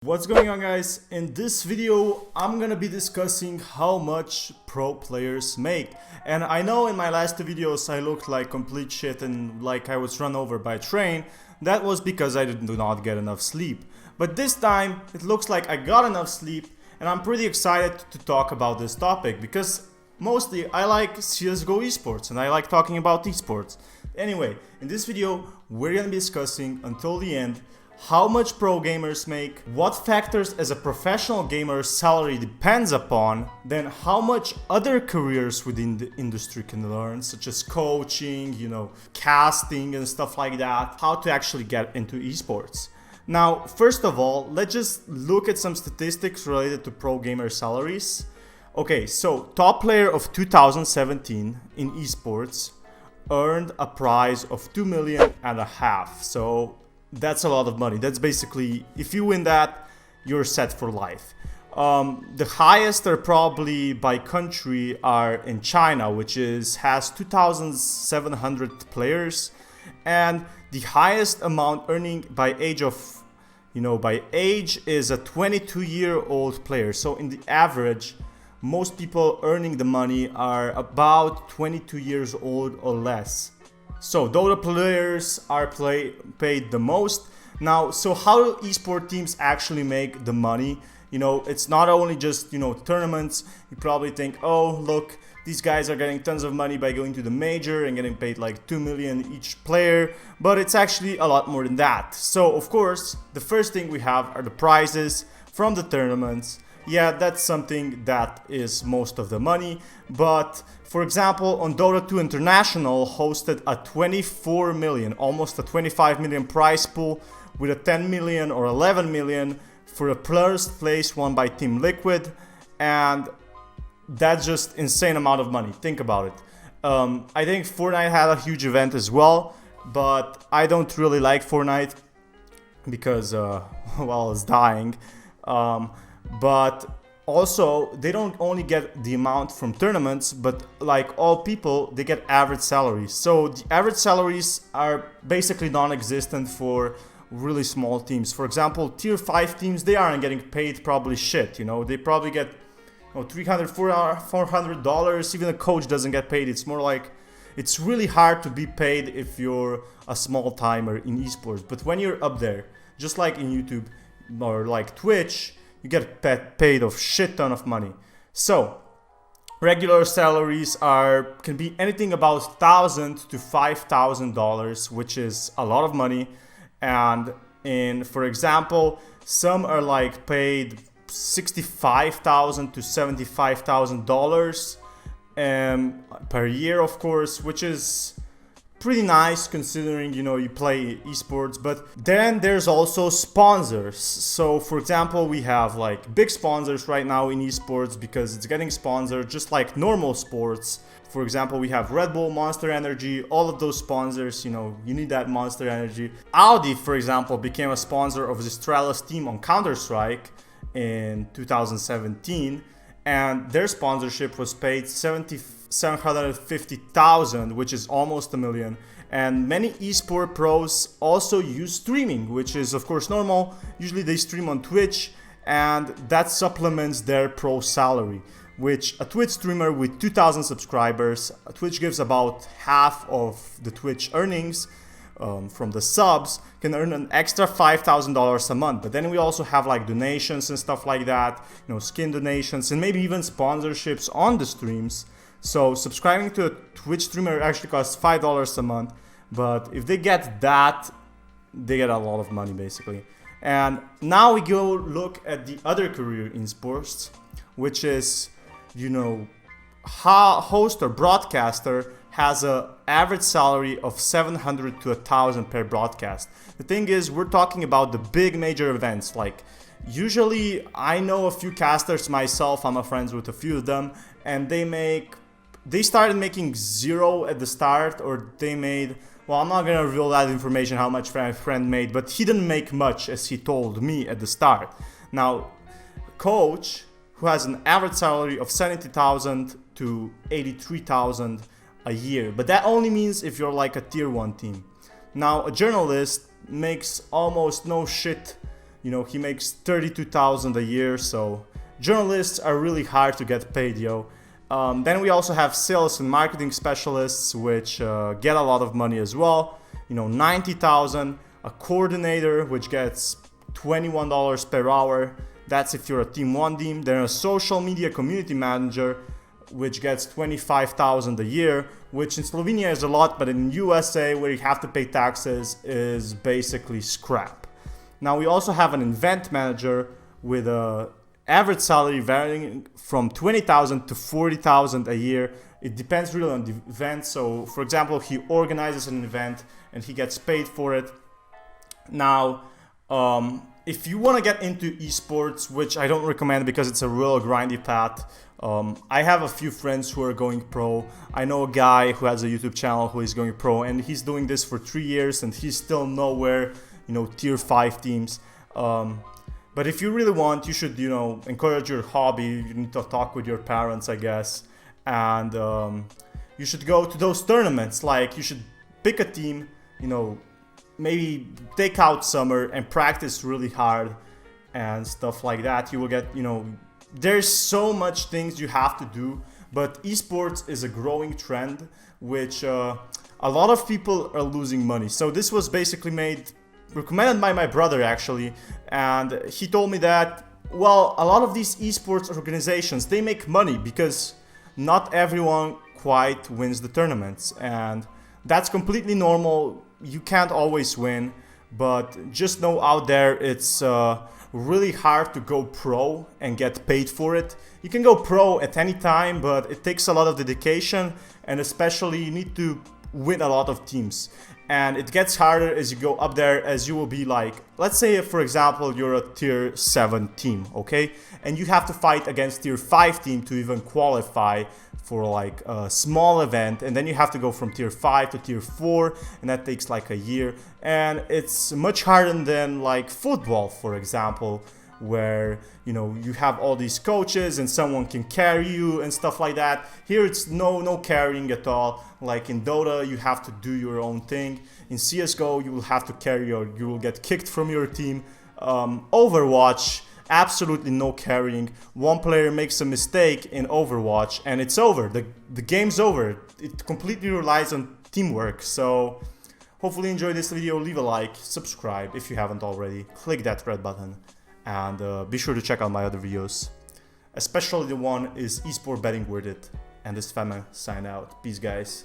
What's going on, guys? In this video I'm gonna be discussing how much pro players make. And I know in my last two videos I looked like complete shit and like I was run over by a train. That was because I did not get enough sleep. But this time it looks like I got enough sleep, and I'm pretty excited to talk about this topic because mostly I like CSGO esports and I like talking about esports. Anyway, in this video we're gonna be discussing until the end how much pro gamers make, what factors as a professional gamer's salary depends upon, then how much other careers within the industry can learn, such as coaching, casting and stuff like that, how to actually get into esports. Now, first of all, let's just look at some statistics related to pro gamer salaries. Okay, so top player of 2017 in esports earned a prize of 2.5 million. So that's a lot of money. That's basically, if you win that, you're set for life. The highest are probably by country are in China, which has 2,700 players, and the highest amount earning by age is a 22-year-old player. So in the average, most people earning the money are about 22 years old or less. So Dota players are paid the most. Now, so how do esport teams actually make the money? It's not only just, tournaments. You probably think, oh, look, these guys are getting tons of money by going to the major and getting paid like 2 million each player, but it's actually a lot more than that. So of course, the first thing we have are the prizes from the tournaments. Yeah, that's something that is most of the money, but for example, on Dota 2 International hosted a 24 million, almost a 25 million prize pool with a 10 million or 11 million for a first place won by Team Liquid, and that's just insane amount of money. Think about it. I think Fortnite had a huge event as well, but I don't really like Fortnite because, well, it's dying. But also, they don't only get the amount from tournaments, but like all people, they get average salaries. So the average salaries are basically non-existent for really small teams. For example, tier 5 teams, they aren't getting paid probably shit, They probably get $300, $400. Even a coach doesn't get paid. It's more like, it's really hard to be paid if you're a small timer in esports. But when you're up there, just like in YouTube or like Twitch, you get paid a shit ton of money. So regular salaries can be anything about $1,000 to $5,000, which is a lot of money. And for example, some are like paid $65,000 to $75,000 per year, of course, which is pretty nice considering you play esports. But then there's also sponsors. So for example, we have like big sponsors right now in esports because it's getting sponsored just like normal sports. For example, we have Red Bull, Monster Energy, all of those sponsors. You need that Monster Energy. Audi, for example, became a sponsor of Zistrala's team on Counter-Strike in 2017, and their sponsorship was paid $750,000, which is almost $1 million. And many esport pros also use streaming, which is of course normal. Usually they stream on Twitch, and that supplements their pro salary, which a Twitch streamer with 2,000 subscribers, Twitch gives about half of the Twitch earnings from the subs, can earn an extra $5,000 a month. But then we also have like donations and stuff like that, skin donations and maybe even sponsorships on the streams. So subscribing to a Twitch streamer actually costs $5 a month, but if they get that, they get a lot of money basically. And now we go look at the other career in sports, which is, host or broadcaster has a average salary of $700 to $1,000 per broadcast. The thing is, we're talking about the big major events. Like usually I know a few casters myself, I'm friends with a few of them, and they started making zero at the start, or they made, well, I'm not gonna reveal that information how much my friend made, but he didn't make much as he told me at the start. Now, coach, who has an average salary of $70,000 to $83,000 a year, but that only means if you're like a tier 1 team. Now, a journalist makes almost no shit You know, he makes 32,000 a year, so journalists are really hard to get paid, yo. Then we also have sales and marketing specialists, which get a lot of money as well. You know, 90,000. A coordinator, which gets $21 per hour. That's if you're a Team 1 team. Then a social media community manager, which gets 25,000 a year, which in Slovenia is a lot, but in USA, where you have to pay taxes, is basically scrap. Now we also have an event manager with a average salary varying from 20,000 to 40,000 a year. It depends really on the event. So for example, he organizes an event and he gets paid for it. Now, if you want to get into esports, which I don't recommend because it's a real grindy path, I have a few friends who are going pro. I know a guy who has a YouTube channel who is going pro, and he's doing this for 3 years and he's still nowhere, you know, tier 5 teams. But if you really want, you should, you know, encourage your hobby. You need to talk with your parents, I guess. And you should go to those tournaments. Like, you should pick a team, you know, maybe take out summer and practice really hard and stuff like that. You will get, you know, there's so much things you have to do, but esports is a growing trend, which a lot of people are losing money. So this was basically recommended by my brother actually, and he told me that, well, a lot of these esports organizations, they make money because not everyone quite wins the tournaments, and that's completely normal. You can't always win, but just know out there it's really hard to go pro and get paid for it. You can go pro at any time, but it takes a lot of dedication, and especially you need to win a lot of teams. And it gets harder as you go up there, as you will be like, let's say for example you're a tier 7 team, okay? And you have to fight against tier 5 team to even qualify for like a small event, and then you have to go from tier 5 to tier 4, and that takes like a year. And it's much harder than like football, for example, where, you know, you have all these coaches and someone can carry you and stuff like that. Here it's no carrying at all. Like in Dota, you have to do your own thing. In CSGO, you will have to carry you will get kicked from your team. Overwatch, absolutely no carrying. One player makes a mistake in Overwatch and it's over. The game's over. It completely relies on teamwork. So hopefully you enjoyed this video. Leave a like, subscribe if you haven't already. Click that red button. And be sure to check out my other videos. Especially the one is Esport Betting Worth It. And this is Fatman, sign out. Peace, guys.